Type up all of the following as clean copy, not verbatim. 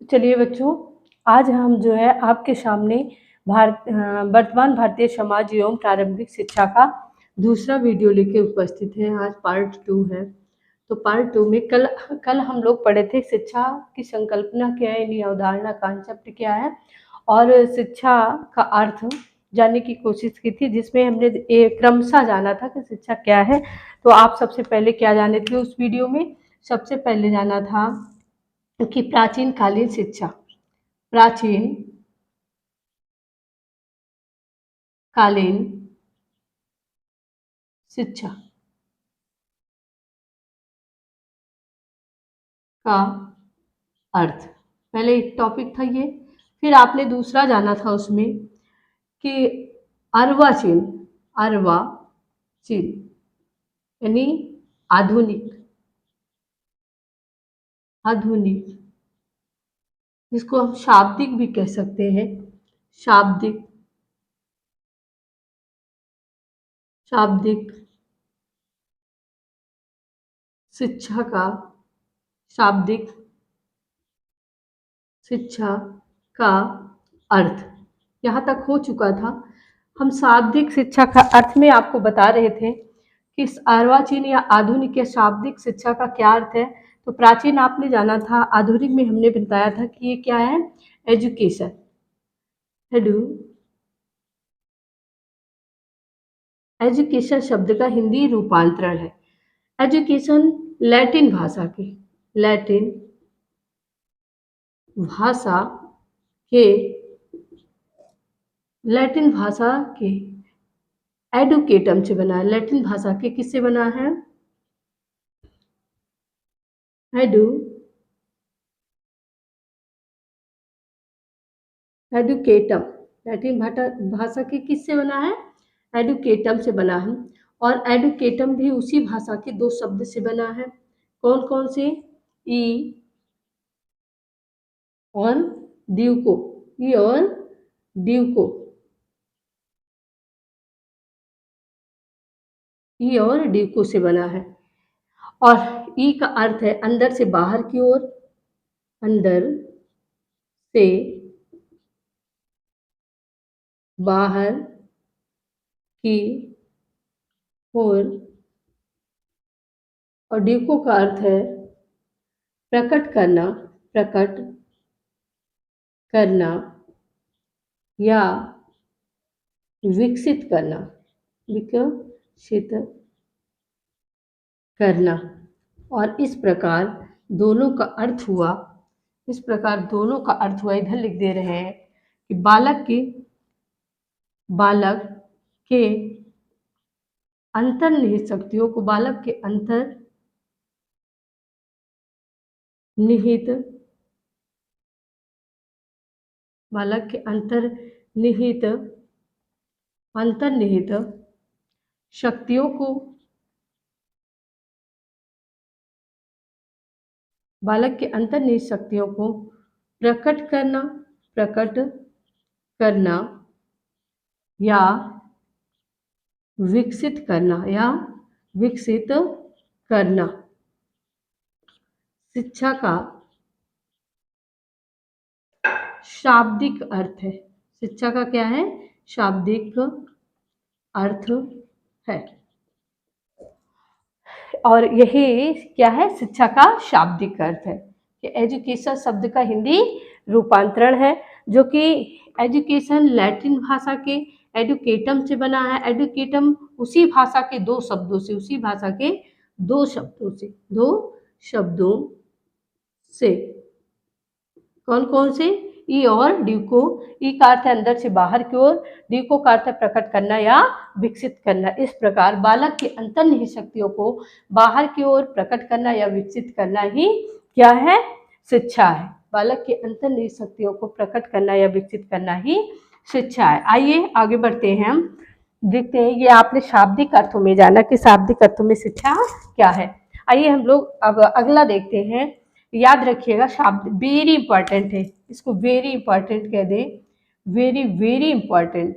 चलिए बच्चों, आज हम जो है आपके सामने वर्तमान भारतीय समाज एवं प्रारंभिक शिक्षा का दूसरा वीडियो लेके उपस्थित हैं। आज पार्ट 2 है। तो पार्ट 2 में कल हम लोग पढ़े थे शिक्षा की संकल्पना क्या है, यानी अवधारणा, कॉन्सेप्ट क्या है, और शिक्षा का अर्थ जानने की कोशिश की थी, जिसमें हमने क्रमशः जाना था कि शिक्षा क्या है। तो आप सबसे पहले क्या जाने थे उस वीडियो में? सबसे पहले जाना था कि प्राचीन कालीन शिक्षा, प्राचीन कालीन शिक्षा का अर्थ, पहले एक टॉपिक था ये। फिर आपने दूसरा जाना था उसमें कि अर्वाचीन, अर्वाचीन यानी आधुनिक, आधुनिक जिसको हम शाब्दिक भी कह सकते हैं, शाब्दिक, शाब्दिक शिक्षा का, शाब्दिक शिक्षा का अर्थ यहाँ तक हो चुका था। हम शाब्दिक शिक्षा का अर्थ में आपको बता रहे थे कि इस अर्वाचीन या आधुनिक या शाब्दिक शिक्षा का क्या अर्थ है। तो प्राचीन आपने जाना था, आधुनिक में हमने बताया था कि ये क्या है, एजुकेशन, एजुकेशन शब्द का हिंदी रूपांतरण है। एजुकेशन लैटिन भाषा के, लैटिन भाषा के, लैटिन भाषा के एडुकेटम से बना है। लैटिन भाषा के किससे बना है? एडुकेटम, लैटिन भाषा के किससे बना है? एडुकेटम से बना है। और एडुकेटम भी उसी भाषा के दो शब्द से बना है। कौन कौन से? ई और ड्यूको, ई और ड्यूको, ई और ड्यूको से बना है। और ई का अर्थ है अंदर से बाहर की ओर, अंदर से बाहर की ओर, और ड्यूको का अर्थ है प्रकट करना, प्रकट करना या विकसित करना, विकसित करना। और इस प्रकार दोनों का अर्थ हुआ, इस प्रकार दोनों का अर्थ हुआ, इधर लिख दे रहे हैं कि बालक के अंतर्निहित शक्तियों को, बालक के अंतर्निहित, बालक के अंतर्निहित अंतर्निहित शक्तियों को, बालक के अंतर्निहित शक्तियों को प्रकट करना, प्रकट करना या विकसित करना, या विकसित करना शिक्षा का शाब्दिक अर्थ है। शिक्षा का क्या है? शाब्दिक अर्थ है। और यही क्या है? शिक्षा का शाब्दिक अर्थ है कि एजुकेशन शब्द का हिंदी रूपांतरण है, जो कि एजुकेशन लैटिन भाषा के एडुकेटम से बना है। एडुकेटम उसी भाषा के दो शब्दों से, उसी भाषा के दो शब्दों से कौन कौन से? ई और ड्यूको। ई का अर्थ है अंदर से बाहर की ओर, ड्यूको का अर्थ है प्रकट करना या विकसित करना। इस प्रकार बालक के अंतर्निहित शक्तियों को बाहर की ओर प्रकट करना या विकसित करना ही क्या है? शिक्षा है। बालक के अंतर्निहित शक्तियों को प्रकट करना या विकसित करना ही शिक्षा है। आइए आगे बढ़ते हैं, हम देखते हैं। ये आपने शाब्दिक अर्थों में जाना कि शाब्दिक अर्थों में शिक्षा क्या है। आइए हम लोग अब अगला देखते हैं। याद रखिएगा, शब्द वेरी इंपॉर्टेंट है, इसको वेरी इंपॉर्टेंट कह दें, वेरी वेरी इंपॉर्टेंट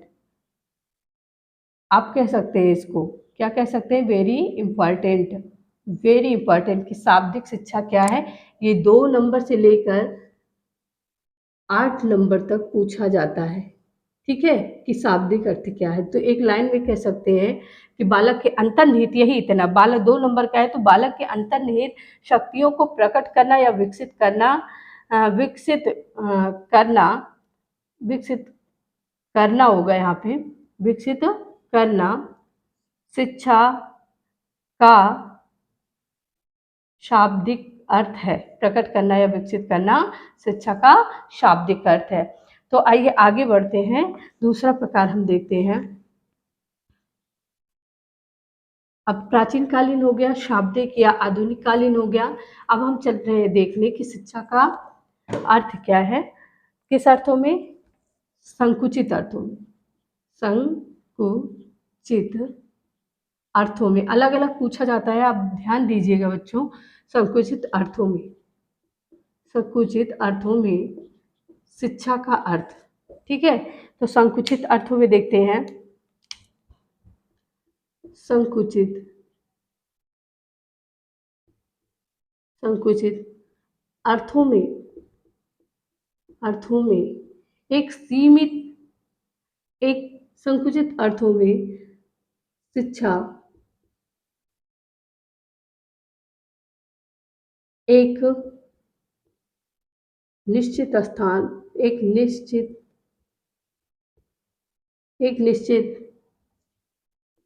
आप कह सकते हैं। इसको क्या कह सकते हैं? वेरी इंपॉर्टेंट, वेरी इंपॉर्टेंट की शाब्दिक शिक्षा क्या है। ये 2 नंबर से लेकर 8 नंबर तक पूछा जाता है। ठीक है, कि शाब्दिक अर्थ क्या है। तो एक लाइन में कह सकते हैं कि बालक के अंतर्निहित, यही इतना, बालक 2 नंबर का है तो बालक के अंतर्निहित शक्तियों को प्रकट करना या विकसित करना, करना, विकसित करना होगा यहाँ पे, विकसित करना शिक्षा का शाब्दिक अर्थ है। प्रकट करना या विकसित करना शिक्षा का शाब्दिक अर्थ है। तो आइए आगे बढ़ते हैं, दूसरा प्रकार हम देखते हैं। अब प्राचीन कालीन हो गया, शाब्दिक या आधुनिक कालीन हो गया। अब हम चल रहे हैं देखने की शिक्षा का अर्थ क्या है। किस अर्थों में? संकुचित अर्थों में। संकुचित अर्थों में अलग अलग पूछा जाता है, आप ध्यान दीजिएगा बच्चों। संकुचित अर्थों में, संकुचित अर्थों में शिक्षा का अर्थ। ठीक है, तो संकुचित अर्थों में देखते हैं। संकुचित, संकुचित अर्थों में, अर्थों में एक सीमित, एक संकुचित अर्थों में शिक्षा एक निश्चित स्थान, एक निश्चित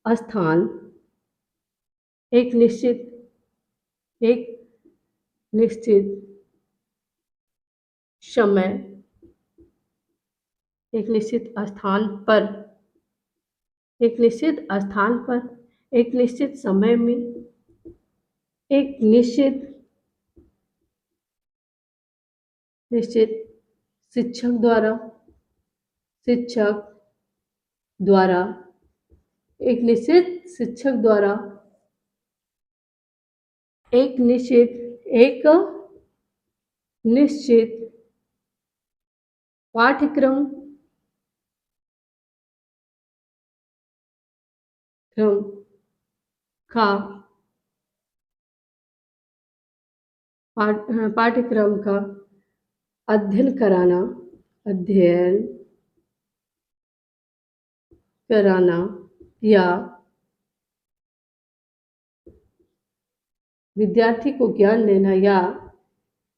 स्थान, एक निश्चित समय, एक निश्चित स्थान पर, एक निश्चित स्थान पर, एक निश्चित समय में, एक निश्चित शिक्षक द्वारा, शिक्षक द्वारा, एक निश्चित शिक्षक द्वारा, एक निश्चित पाठ्यक्रम का, पाठ्यक्रम का अध्ययन कराना, अध्ययन कराना या विद्यार्थी को ज्ञान देना, या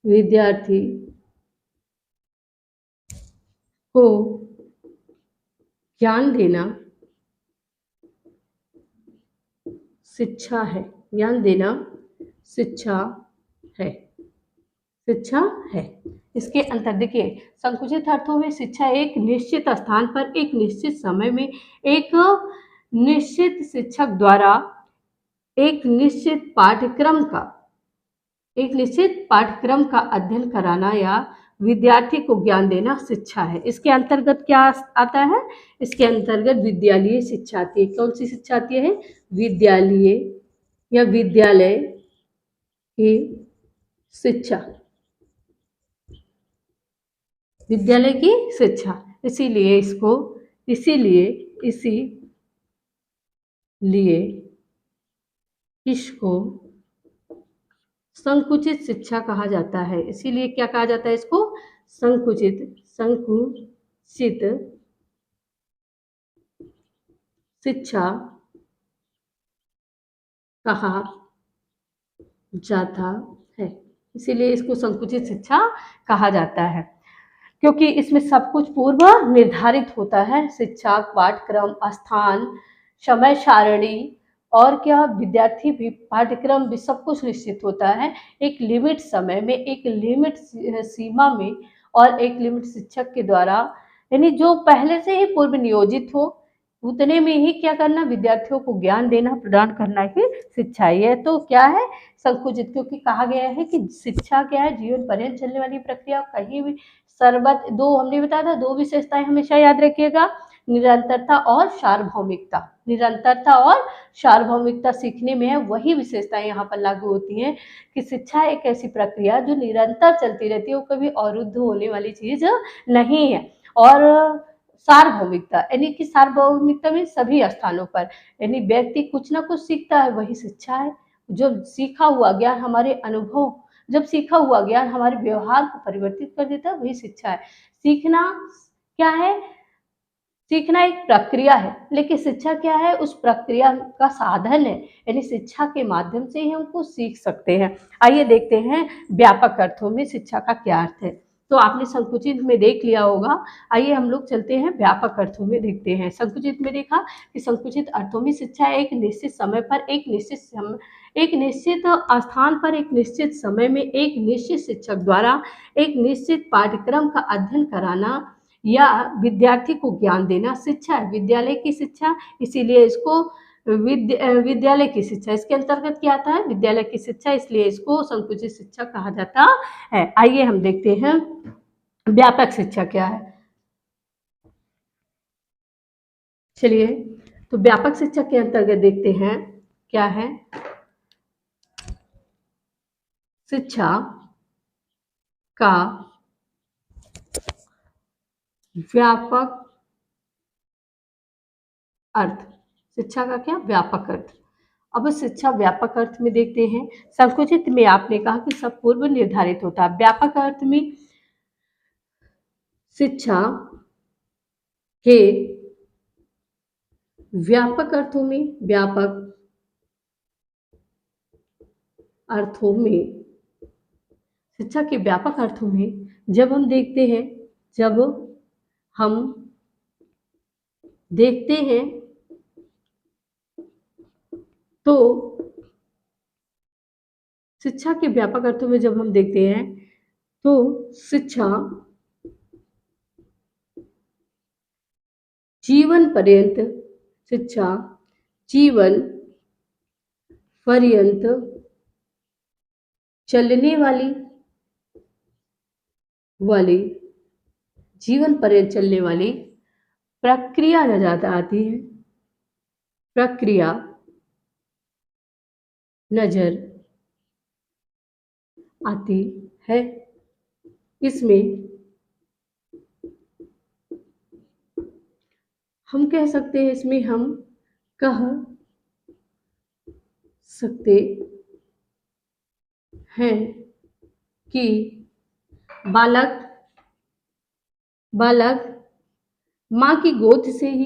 विद्यार्थी को ज्ञान देना शिक्षा है। ज्ञान देना शिक्षा है, शिक्षा है। इसके अंतर देखिए, संकुचित अर्थों में शिक्षा एक निश्चित स्थान पर, एक निश्चित समय में, एक निश्चित शिक्षक द्वारा, एक निश्चित पाठ्यक्रम का, एक निश्चित पाठ्यक्रम का अध्ययन कराना या विद्यार्थी को ज्ञान देना शिक्षा है। इसके अंतर्गत क्या आता है? इसके अंतर्गत विद्यालयीय शिक्षा आती है। कौन सी शिक्षा आती है? विद्यालयीय या विद्यालय की शिक्षा, विद्यालय की शिक्षा। इसीलिए इसको संकुचित शिक्षा कहा जाता है। इसीलिए क्या कहा जाता है इसको? संकुचित शिक्षा कहा जाता है। इसीलिए इसको संकुचित शिक्षा कहा जाता है, क्योंकि इसमें सब कुछ पूर्व निर्धारित होता है। शिक्षा, पाठ्यक्रम, स्थान, समय सारणी और क्या, विद्यार्थी भी, पाठ्यक्रम भी, सब कुछ निश्चित होता है। एक लिमिट समय में, एक लिमिट सीमा में और एक लिमिट शिक्षक के द्वारा, यानी जो पहले से ही पूर्व नियोजित हो उतने में ही क्या करना, विद्यार्थियों को ज्ञान देना, प्रदान करना ही शिक्षा है। ये तो क्या है? संकुचित, क्योंकि कहा गया है कि शिक्षा क्या है? जीवन पर्यंत चलने वाली प्रक्रिया। कहीं भी सर्वत दो, हमने बताया था, दो विशेषताएं हमेशा याद रखिएगा, निरंतरता और सार्वभौमिकता। निरंतरता और सार्वभौमिकता सीखने में है, वही विशेषताएं यहाँ पर लागू होती हैं कि शिक्षा एक ऐसी प्रक्रिया जो निरंतर चलती रहती है, वो कभी अवरुद्ध होने वाली चीज नहीं है। और सार्वभौमिकता, यानी कि सार्वभौमिकता में सभी स्थानों पर, यानी व्यक्ति कुछ ना कुछ सीखता है, वही शिक्षा है। जो सीखा हुआ ज्ञान हमारे अनुभव जब सीखा हुआ ज्ञान हमारे व्यवहार को परिवर्तित कर देता है, वही शिक्षा है। सीखना क्या है? सीखना एक प्रक्रिया है, लेकिन शिक्षा क्या है? उस प्रक्रिया का साधन है, यानी शिक्षा के माध्यम से ही हम कुछ सीख सकते हैं। आइए देखते हैं व्यापक अर्थों में शिक्षा का क्या अर्थ है। तो आपने संकुचित में देख लिया होगा, आइए हम लोग चलते हैं व्यापक अर्थों में देखते हैं। संकुचित में देखा कि संकुचित अर्थों में शिक्षा एक निश्चित समय पर एक निश्चित स्थान पर एक निश्चित समय में एक निश्चित शिक्षक द्वारा एक निश्चित पाठ्यक्रम का अध्ययन कराना या विद्यार्थी को ज्ञान देना शिक्षा है। विद्यालय की शिक्षा, इसीलिए इसको विद्यालय की शिक्षा इसके अंतर्गत क्या आता है? विद्यालय की शिक्षा, इसलिए इसको संकुचित शिक्षा कहा जाता है। आइए हम देखते हैं व्यापक शिक्षा क्या है। चलिए, तो व्यापक शिक्षा के अंतर्गत देखते हैं क्या है। शिक्षा का व्यापक अर्थ, शिक्षा का क्या? व्यापक अर्थ। अब शिक्षा व्यापक अर्थ में देखते हैं। संकुचित में आपने कहा कि सब पूर्व निर्धारित होता है। व्यापक अर्थ में शिक्षा के व्यापक अर्थों में शिक्षा के व्यापक अर्थों में जब हम देखते हैं तो शिक्षा के व्यापक अर्थों में जब हम देखते हैं तो शिक्षा जीवन पर्यंत चलने वाली प्रक्रिया नजर आती है। इसमें हम कह सकते हैं, इसमें हम कह सकते हैं कि बालक माँ की गोद से ही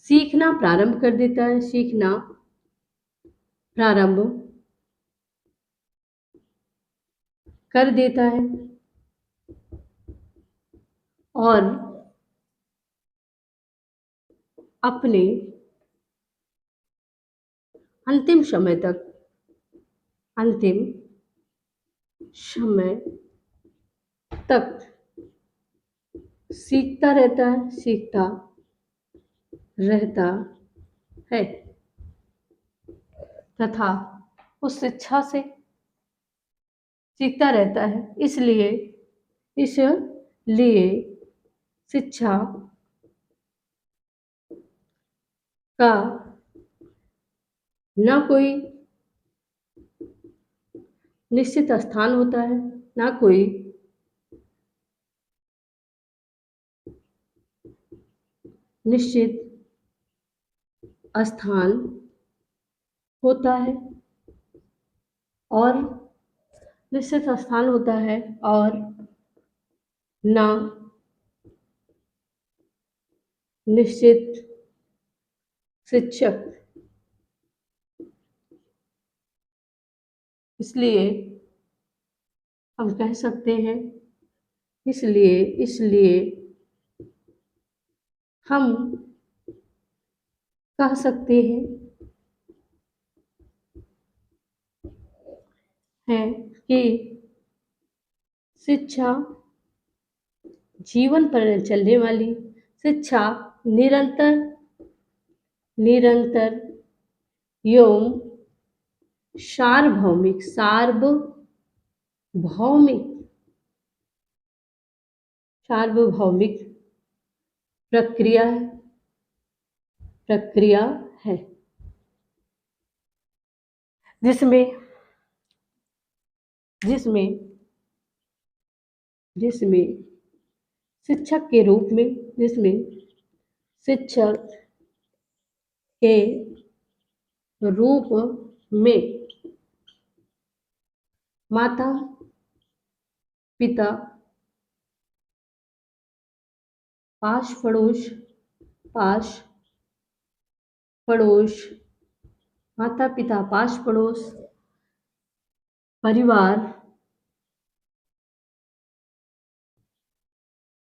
सीखना प्रारंभ कर देता है, और अपने अंतिम समय तक सीखता रहता है तथा उस शिक्षा से सीखता रहता है। इसलिए शिक्षा का न कोई निश्चित स्थान होता है, न कोई निश्चित स्थान होता है और न निश्चित शिक्षक। इसलिए हम कह सकते हैं, इसलिए हम कह सकते हैं कि शिक्षा जीवन पर चलने वाली शिक्षा निरंतर एवं सार्वभौमिक प्रक्रिया है, जिसमें शिक्षक के रूप में माता पिता पास पास पड़ोस माता पिता पास पड़ोस परिवार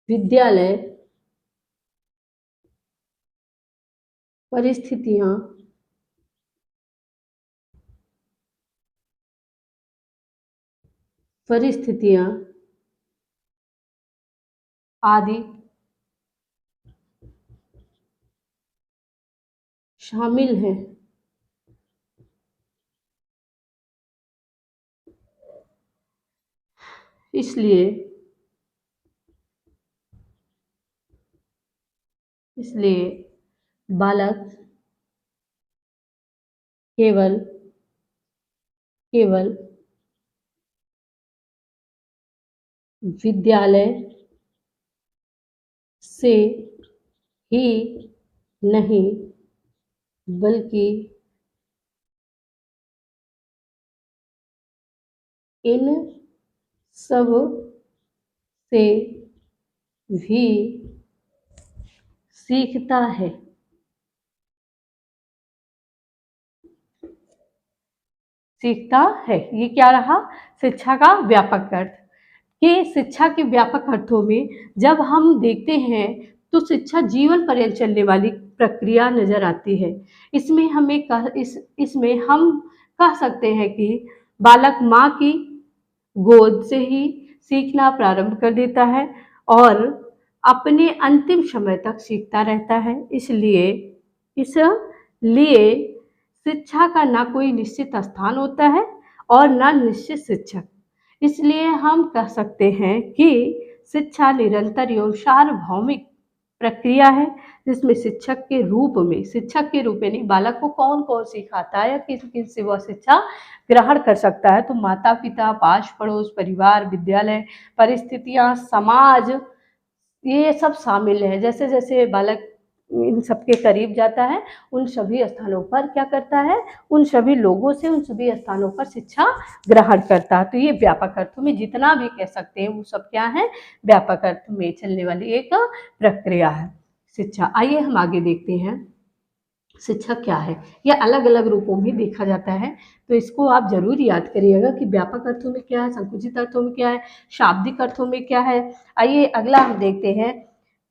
विद्यालय परिस्थितियां परिस्थितियां आदि शामिल हैं। इसलिए इसलिए बालक केवल केवल विद्यालय से ही नहीं बल्कि इन सब से भी सीखता है। सीखता है, ये क्या रहा शिक्षा का व्यापक अर्थ। कि शिक्षा के व्यापक अर्थों में जब हम देखते हैं तो शिक्षा जीवन पर्यंत चलने वाली प्रक्रिया नजर आती है। इसमें हम कह सकते हैं कि बालक माँ की गोद से ही सीखना प्रारंभ कर देता है और अपने अंतिम समय तक सीखता रहता है। इसलिए शिक्षा का ना कोई निश्चित स्थान होता है और ना निश्चित शिक्षक। इसलिए हम कह सकते हैं कि शिक्षा निरंतर एवं सार्वभौमिक प्रक्रिया है जिसमें शिक्षक के रूप में नहीं, बालक को कौन कौन सिखाता है या किस किस से वह शिक्षा ग्रहण कर सकता है, तो माता पिता पास पड़ोस परिवार विद्यालय परिस्थितियां समाज ये सब शामिल है। जैसे जैसे बालक इन सबके करीब जाता है उन सभी स्थानों पर क्या करता है, उन सभी लोगों से उन सभी स्थानों पर शिक्षा ग्रहण करता है। तो ये व्यापक अर्थों में जितना भी कह सकते हैं वो सब क्या है, व्यापक अर्थ में चलने वाली एक प्रक्रिया है शिक्षा। आइए हम आगे देखते हैं शिक्षा क्या है। यह अलग अलग रूपों में देखा जाता है, तो इसको आप जरूर याद करिएगा कि व्यापक अर्थों में क्या है, संकुचित अर्थों में क्या है, शाब्दिक अर्थों में क्या है। आइए अगला हम देखते हैं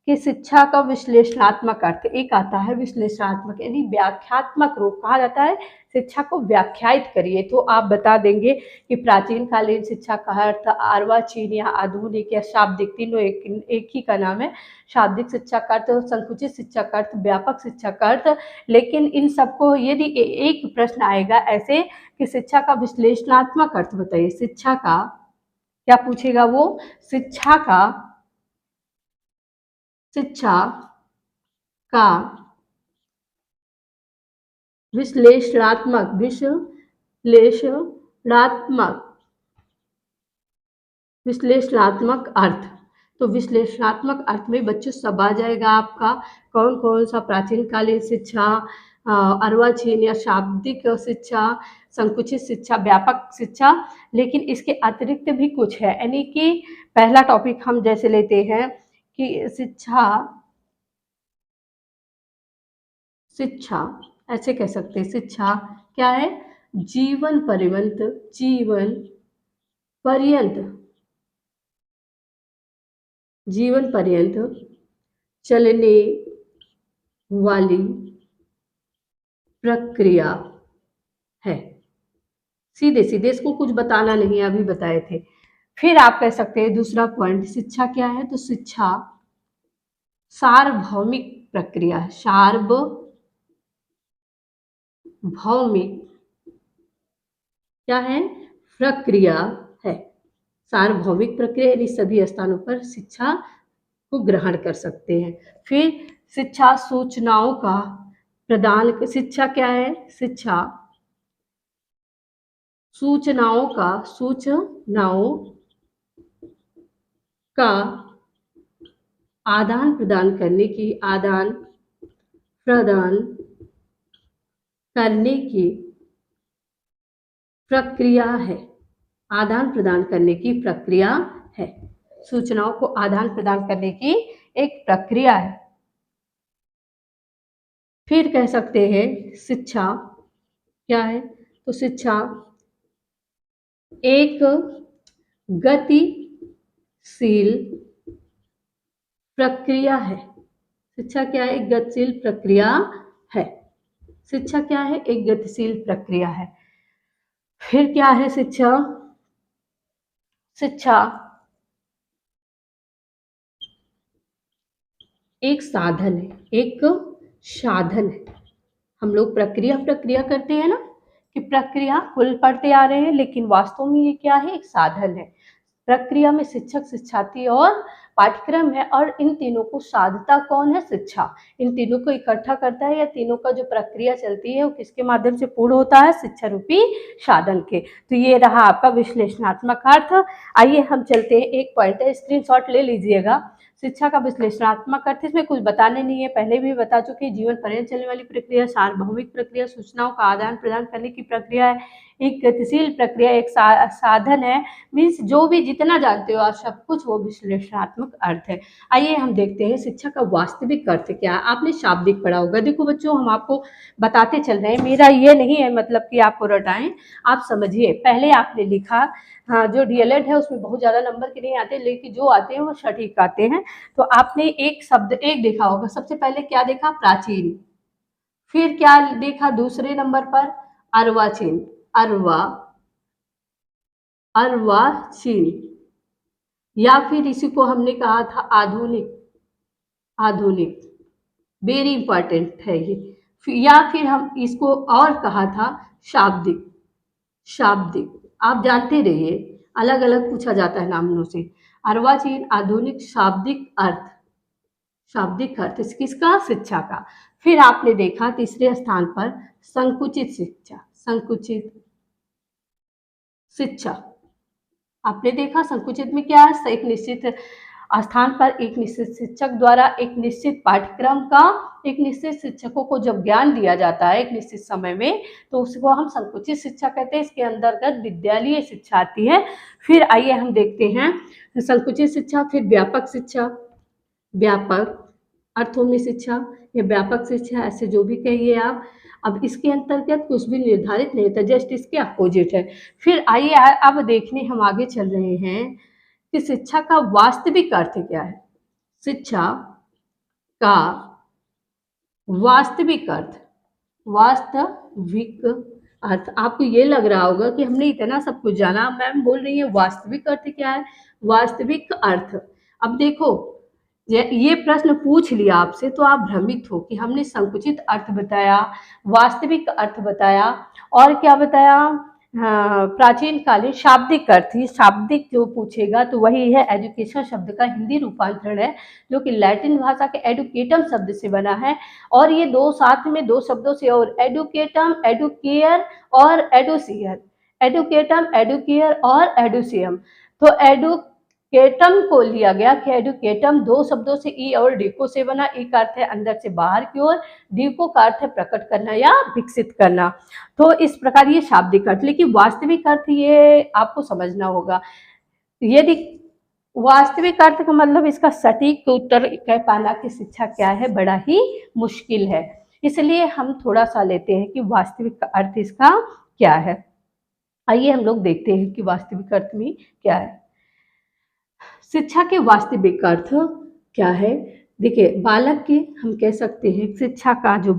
कि शिक्षा का विश्लेषणात्मक अर्थ एक आता है। विश्लेषणात्मक यानी व्याख्यात्मक रूप, कहा जाता है शिक्षा को व्याख्यायित करिए, तो आप बता देंगे कि प्राचीन कालीन शिक्षा का अर्थ अर्वाचीन या आधुनिक या शाब्दिक तीनों एक ही का नाम है। शाब्दिक शिक्षा का अर्थ, संकुचित शिक्षा का अर्थ, व्यापक शिक्षा का अर्थ। लेकिन इन सबको यदि एक प्रश्न आएगा ऐसे कि शिक्षा का विश्लेषणात्मक अर्थ बताइए, शिक्षा का क्या पूछेगा वो, शिक्षा का विश्लेषणात्मक विश्लेषणात्मक अर्थ। तो विश्लेषणात्मक अर्थ में बच्चों सब आ जाएगा आपका, कौन कौन सा, प्राचीन कालीन शिक्षा, अर्वाचीन या शाब्दिक शिक्षा, संकुचित शिक्षा, व्यापक शिक्षा। लेकिन इसके अतिरिक्त भी कुछ है, यानी कि पहला टॉपिक हम जैसे लेते हैं कि शिक्षा ऐसे कह सकते हैं, शिक्षा क्या है, जीवन पर्यंत चलने वाली प्रक्रिया है। सीधे सीधे, इसको कुछ बताना नहीं, अभी बताए थे। फिर आप कह सकते हैं दूसरा पॉइंट, शिक्षा क्या है, तो शिक्षा सार्वभौमिक प्रक्रिया है। सार्वभौमिक क्या है, प्रक्रिया है। सार्वभौमिक प्रक्रिया यानी सभी स्थानों पर शिक्षा को ग्रहण कर सकते हैं। फिर शिक्षा सूचनाओं का प्रदान, शिक्षा क्या है, शिक्षा सूचनाओं का आदान प्रदान करने की प्रक्रिया है, आदान प्रदान करने की प्रक्रिया है, सूचनाओं को आदान प्रदान करने की एक प्रक्रिया है। फिर कह सकते हैं शिक्षा क्या है, तो शिक्षा एक गतिशील प्रक्रिया है। शिक्षा क्या है, एक गतिशील प्रक्रिया है। शिक्षा क्या है, एक गतिशील प्रक्रिया है। फिर क्या है शिक्षा, शिक्षा एक साधन है, एक साधन है। हम लोग प्रक्रिया प्रक्रिया करते हैं ना, कि प्रक्रिया कुल पढ़ते आ रहे हैं, लेकिन वास्तव में ये क्या है, एक साधन है। प्रक्रिया में शिक्षक, शिक्षार्थी और पाठ्यक्रम है, और इन तीनों को साधता कौन है, शिक्षा। इन तीनों को इकट्ठा करता है, या तीनों का जो प्रक्रिया चलती है वो किसके माध्यम से पूर्ण होता है, शिक्षा रूपी साधन के। तो ये रहा आपका विश्लेषणात्मक अर्थ। आइए हम चलते हैं, एक पॉइंट है, स्क्रीनशॉट ले लीजिएगा। शिक्षा का विश्लेषणात्मक अर्थ, इसमें कुछ बताने नहीं है, पहले भी बता चुके हैं। जीवन पर्यंत चलने वाली प्रक्रिया, सार्वभौमिक प्रक्रिया, सूचनाओं का आदान प्रदान करने की प्रक्रिया है, एक गतिशील प्रक्रिया, एक साधन है। मीन्स जो भी जितना जानते हो आप सब कुछ, वो विश्लेषणात्मक अर्थ है। आइए हम देखते हैं शिक्षा का वास्तविक अर्थ क्या है। आपने शाब्दिक पढ़ा होगा। देखो बच्चों, हम आपको बताते चल रहे हैं, मेरा ये नहीं है मतलब कि आपको रटाएं, आप समझिए। पहले आपने लिखा, हाँ, जो डीएलएड है उसमें बहुत ज़्यादा नंबर के नहीं आते, लेकिन जो आते हैं वो सटीक आते हैं। तो आपने एक शब्द एक देखा होगा, सबसे पहले क्या देखा, प्राचीन। फिर क्या देखा दूसरे नंबर पर, अर्वाचीन, अर्वा, अर्वाचीन। या फिर इसी को हमने कहा था आधुनिक, आधुनिक, वेरी इंपॉर्टेंट है ये। या फिर हम इसको और कहा था शाब्दिक, शाब्दिक। आप जानते रहिए, अलग अलग पूछा जाता है नामों से। अर्वाचीन, आधुनिक, शाब्दिक अर्थ, शाब्दिक अर्थ किसका, शिक्षा का। फिर आपने देखा तीसरे स्थान पर संकुचित शिक्षा, संकुचित शिक्षा। आपने देखा संकुचित में क्या है, एक निश्चित स्थान पर एक निश्चित शिक्षक द्वारा एक निश्चित पाठ्यक्रम का, एक निश्चित शिक्षकों को जब ज्ञान दिया जाता है एक निश्चित समय में, तो उसको हम संकुचित शिक्षा कहते हैं। इसके अंतर्गत विद्यालयीय शिक्षा आती है। फिर आइए हम देखते हैं संकुचित शिक्षा, फिर व्यापक शिक्षा, व्यापक अर्थों में शिक्षा या व्यापक शिक्षा, ऐसे जो भी कहिए आप। अब इसके अंतर्गत कुछ भी निर्धारित नहीं होता, जस्ट इसके अपोजिट है। फिर आइए अब देखने हम आगे चल रहे हैं कि शिक्षा का वास्तविक अर्थ क्या है। शिक्षा का वास्तविक अर्थ, वास्तविक अर्थ। आपको ये लग रहा होगा कि हमने इतना सब कुछ जाना, मैम बोल रही है वास्तविक अर्थ क्या है, वास्तविक अर्थ। अब देखो, ये प्रश्न पूछ लिया आपसे तो आप भ्रमित हो कि हमने संकुचित अर्थ बताया, वास्तविक अर्थ बताया, और क्या बताया, हाँ, प्राचीन कालीन, शाब्दिक अर्थ। ये शाब्दिक जो पूछेगा तो वही है, एजुकेशन शब्द का हिंदी रूपांतरण है, जो कि लैटिन भाषा के एडुकेटम शब्द से बना है। और ये दो साथ में दो शब्दों से, और एडुकेटम, एडुकेयर और एडुसियर, एडुकेटम, एडुकेयर और एडुसियम। तो एडुकेटम को लिया गया कि एडुकेटम दो शब्दों से, ई और डिको से बना। ई का अर्थ है अंदर से बाहर की ओर, डिको का अर्थ है प्रकट करना या विकसित करना। तो इस प्रकार ये शाब्दिक अर्थ, लेकिन वास्तविक अर्थ ये आपको समझना होगा। यदि वास्तविक अर्थ का मतलब इसका सटीक उत्तर कह पाना कि शिक्षा क्या है, बड़ा ही मुश्किल है। इसलिए हम थोड़ा सा लेते हैं कि वास्तविक अर्थ इसका क्या है। आइए हम लोग देखते हैं कि वास्तविक अर्थ में क्या है। शिक्षा के वास्तविक अर्थ क्या है। देखिए, बालक के हम कह सकते हैं शिक्षा का जो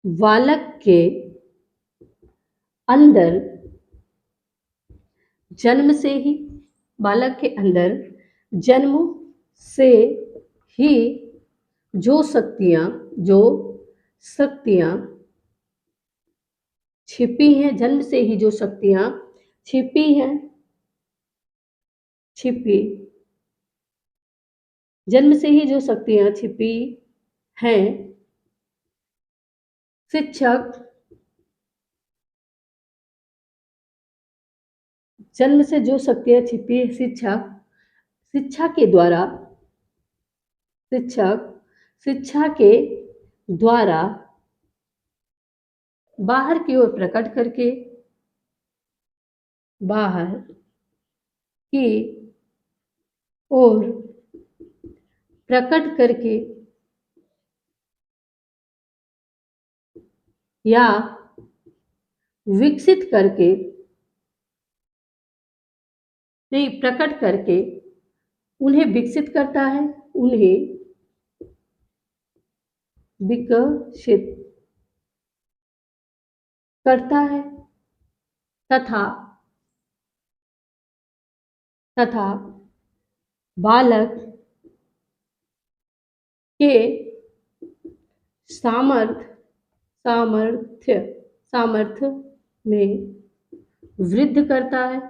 बालक के अंदर जन्म से ही, बालक के अंदर जन्म से ही जो शक्तियां छिपी हैं, जन्म से ही जो शक्तियां छिपी हैं, जन्म से ही जो शक्तियां छिपी हैं, शिक्षक जन्म से जो शक्तियां छिपी है, शिक्षा के द्वारा, शिक्षक शिक्षा के द्वारा बाहर की ओर प्रकट करके, बाहर की ओर प्रकट करके या विकसित करके, नहीं, प्रकट करके उन्हें विकसित करता है, उन्हें विकसित करता है तथा तथा बालक के सामर्थ्य सामर्थ्य सामर्थ्य में वृद्धि करता है,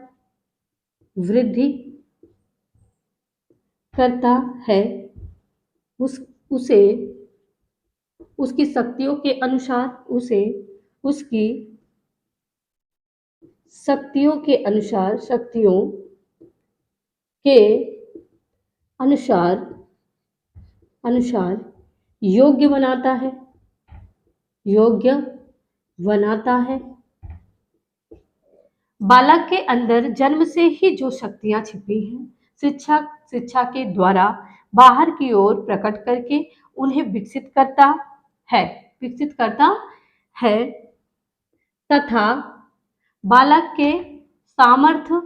वृद्धि करता है, उसे उसकी शक्तियों के अनुसार, उसे उसकी शक्तियों के अनुसार, शक्तियों के अनुसार अनुसार योग्य बनाता है, योग्य बनाता है। बालक के अंदर जन्म से ही जो शक्तियां छिपी हैं, शिक्षा के द्वारा बाहर की ओर प्रकट करके उन्हें विकसित करता है, विकसित करता है तथा बालक के सामर्थ्य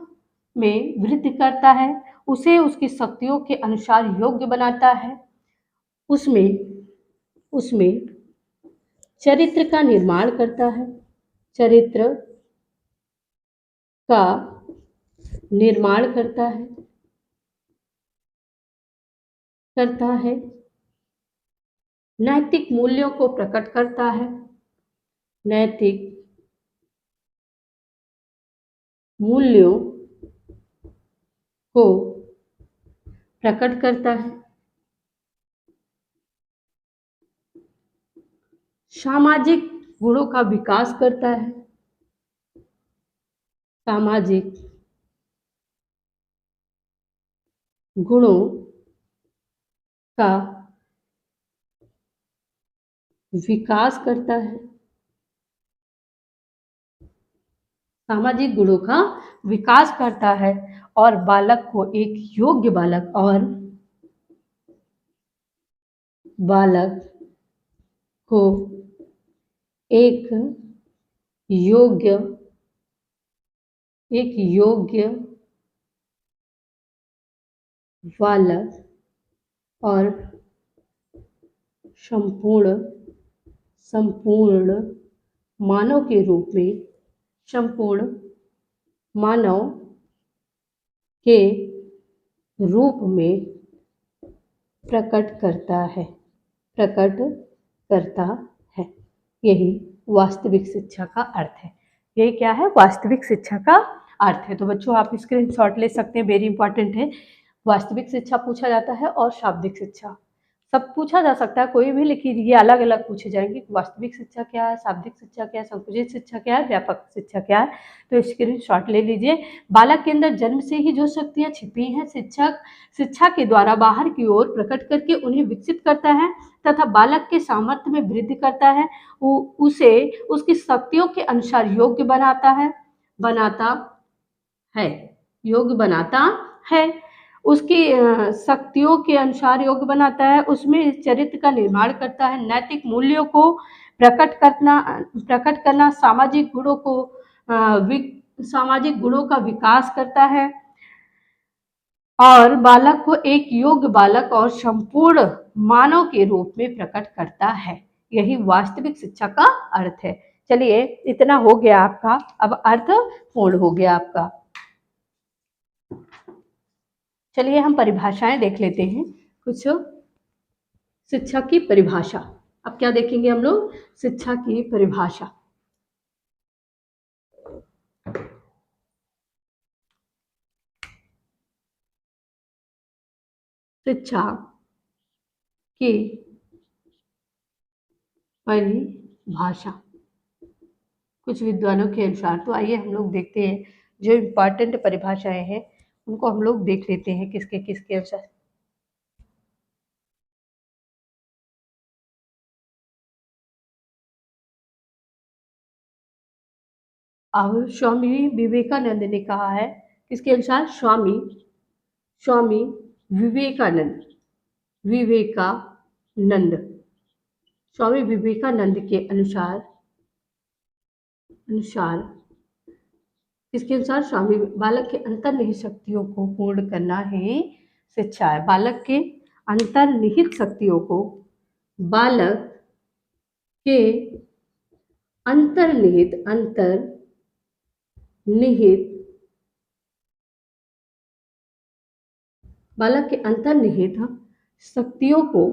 में वृद्धि करता है, उसे उसकी शक्तियों के अनुसार योग्य बनाता है, उसमें उसमें चरित्र का निर्माण करता है, चरित्र का निर्माण करता है, नैतिक मूल्यों को प्रकट करता है, नैतिक मूल्यों को प्रकट करता है, सामाजिक गुणों का विकास करता है, सामाजिक गुणों का विकास करता है, सामाजिक गुणों का विकास करता है और बालक को एक योग्य बालक को एक योग्य बालक और संपूर्ण संपूर्ण मानव के रूप में, संपूर्ण मानव के रूप में प्रकट करता है, प्रकट करता है। यही वास्तविक शिक्षा का अर्थ है। यही क्या है? वास्तविक शिक्षा का अर्थ है। तो बच्चों आप स्क्रीनशॉट ले सकते हैं, वेरी इंपॉर्टेंट है। वास्तविक शिक्षा पूछा जाता है और शाब्दिक शिक्षा, सब पूछा जा सकता है कोई भी, लेकिन ये अलग अलग पूछे जाएंगे। वास्तविक शिक्षा क्या है, शाब्दिक शिक्षा क्या है, संकुचित शिक्षा क्या है, व्यापक शिक्षा क्या है। तो स्क्रीनशॉट ले लीजिए। बालक के अंदर जन्म से ही जो शक्तियां छिपी हैं, शिक्षा के द्वारा बाहर की ओर प्रकट करके उन्हें विकसित करता है तथा बालक के सामर्थ्य में वृद्धि करता है, उसे उसकी शक्तियों के अनुसार योग्य बनाता है, योग्य बनाता है, उसकी शक्तियों के अनुसार योग्य बनाता है, उसमें चरित्र का निर्माण करता है, नैतिक मूल्यों को प्रकट करना, सामाजिक गुणों का विकास करता है और बालक को एक योग्य बालक और संपूर्ण मानव के रूप में प्रकट करता है। यही वास्तविक शिक्षा का अर्थ है। चलिए, इतना हो गया आपका, अब अर्थ पूर्ण हो गया आपका। चलिए हम परिभाषाएं देख लेते हैं कुछ। शिक्षा की परिभाषा, अब क्या देखेंगे हम लोग? शिक्षा की परिभाषा। शिक्षा की परिभाषा कुछ विद्वानों के अनुसार। तो आइए हम लोग देखते हैं जो इम्पोर्टेंट परिभाषाएं हैं उनको हम लोग देख लेते हैं किसके किसके अनुसार। अब स्वामी विवेकानंद ने कहा है, किसके अनुसार? स्वामी विवेकानंद विवेकानंद स्वामी विवेकानंद के अनुसार किसके अनुसार? स्वामी बालक के अंतर्निहित शक्तियों को पूर्ण करना ही शिक्षा है। बालक के अंतर्निहित शक्तियों को बालक के अंतर्निहित बालक के अंतर्निहित शक्तियों को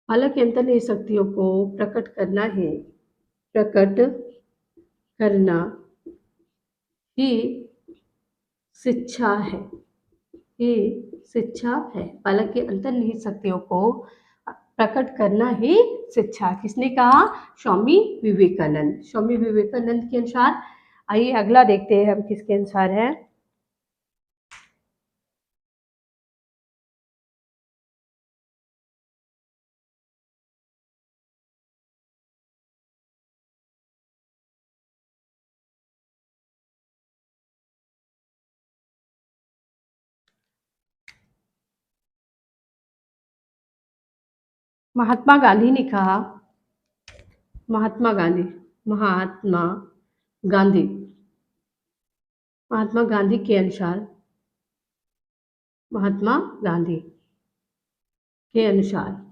बालक के अंतर्निहित शक्तियों को प्रकट करना ही शिक्षा है। बालक के अंतर्निहित शक्तियों को प्रकट करना ही शिक्षा। किसने कहा? स्वामी विवेकानंद के अनुसार। आइए अगला देखते हैं हम किसके अनुसार है। महात्मा गांधी ने कहा, महात्मा गांधी के अनुसार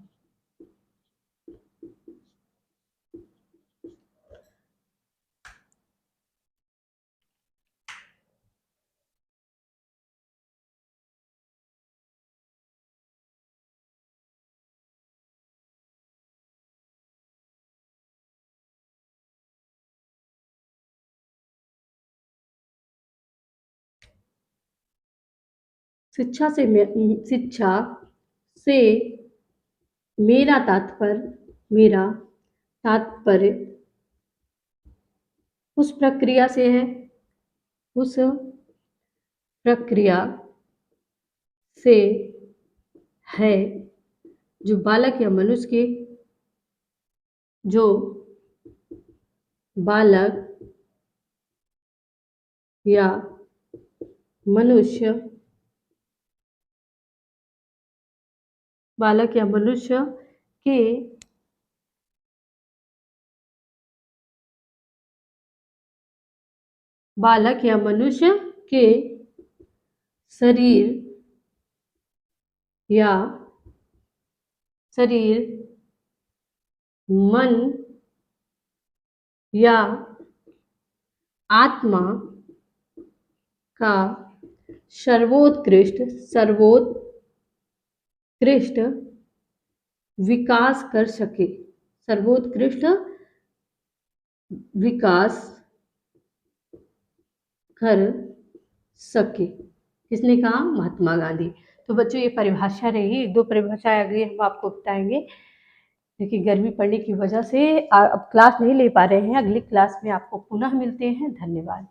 शिक्षा से मेरा तात्पर्य उस प्रक्रिया से है जो बालक या मनुष्य के शरीर, मन या आत्मा का सर्वोत्कृष्ट विकास कर सके। किसने कहा? महात्मा गांधी। तो बच्चों ये परिभाषा रही। एक दो परिभाषाएं अगली हम आपको बताएंगे, क्योंकि गर्मी पड़ने की वजह से अब क्लास नहीं ले पा रहे हैं। अगली क्लास में आपको पुनः मिलते हैं। धन्यवाद।